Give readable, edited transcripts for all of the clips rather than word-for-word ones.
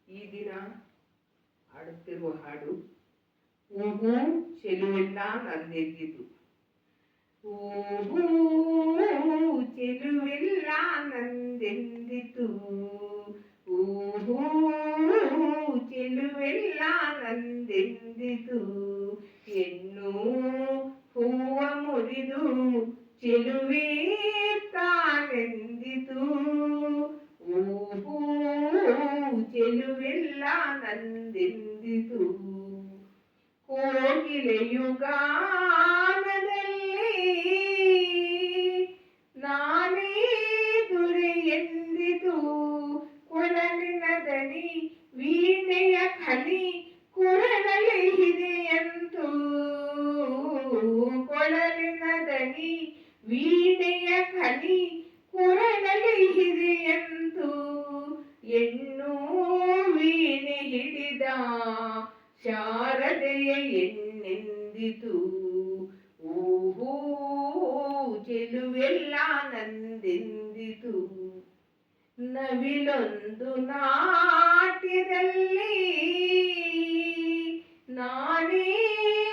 ಈ ದಿನ ಹಾಡುತ್ತಿರುವ ಹಾಡು ಹೂವು ಚೆಲುವೆಲ್ಲ ನಂದೆಂದಿತು. ಹೂವು ಚೆಲುವೆಲ್ಲ ನಂದೆಂದಿತು. ಹೂವು ಚೆಲುವೆಲ್ಲ ನಂದೆಂದಿತು. ಹೆಣ್ಣು ಹೂವ ಮುರಿದು ಚೆಲುವೆ ತಾನೆಂದಿತು. ಹೂವು ಚೆಲುವೆಲ್ಲ ನಂದೆಂದಿತು. ಕೋಗಿಲೆಯು ಗಾನದಲ್ಲಿ ನಾನೇ ದೊರೆಯೆಂದಿತು. ಕೊಳಲಿನ ದನಿ ವೀಣೆಯ ಖನಿ ಕೊರಳಲ್ಲಿ ಇದೆಯಂತು. ಕೊಳಲಿನ ದನಿ ವೀಣೆಯ ಖನಿ ಕೊರಳಲ್ಲಿ ಇದೆಯಂತು. ಹೆಣ್ಣು ವೀಣೆ ಹಿಡಿದ ಶಾರದೆಯ ಹೆಣ್ಣೆಂದಿತು. ಹೂವು ಚೆಲುವೆಲ್ಲ ನಂದೆಂದಿತು. ನವಿಲೊಂದು ನಾಟ್ಯದಲ್ಲಿ ನಾನೇ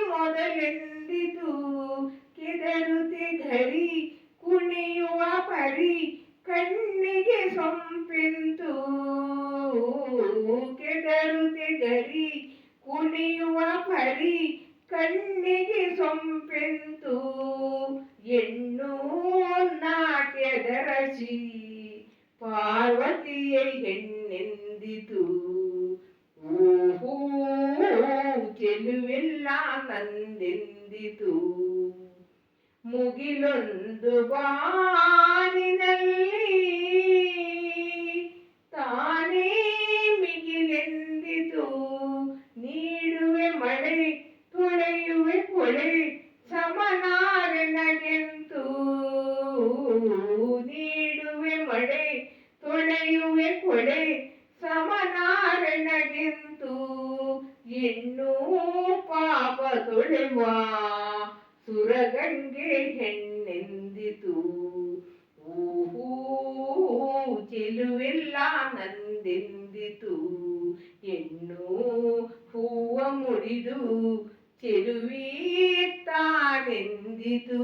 ಮೊದಲೆಂದಿತು. ಕೆದರುತೆ ಘರಿ ಕುಣಿಯುವ ಪರಿ ಕಣ್ಣಿಗೆ ಸೊಂಪೆಂತು. ಕೆದರುತೆ ಘರಿ ಕುಣಿಯುವ ಪರಿ ಕಣ್ಣಿಗೆ ಸೊಂಪೆಂತು. ಹೆಣ್ಣು ನಾಟ್ಯದ ರಚಿ ಪಾರ್ವತಿಯ ಹೆಣ್ಣೆಂದಿತು. ಹೂವು ಚೆಲುವೆಲ್ಲ ನಂದೆಂದಿತು. ಮುಗಿಲೊಂದು ಬಾನಿನಲ್ಲಿ ತಾನೇ ಮಿಗಿಲೆಂದಿತು. ನೀಡುವೆ ಮಳೆ ತೊಳೆಯುವೆ ಕೊಳೆ ಸಮನಾರೆ ನಗೆಂತು. ನೀಡುವೆ ಮಳೆ ತೊಳೆಯುವೆ ಕೊಳೆ ಸಮನಾರೆ ನಗೆಂತು. ಹೆಣ್ಣು ಪಾಪ ತೊಳೆವ ಸುರಗಂಗೆ ಹೆಣ್ಣೆಂದಿತು. ಹೂವು ಚೆಲುವೆಲ್ಲ ನಂದೆಂದಿತು. ಹೆಣ್ಣು ಹೂವ ಮುರಿದು ಚೆಲುವೆ ತಾನೆಂದಿತು.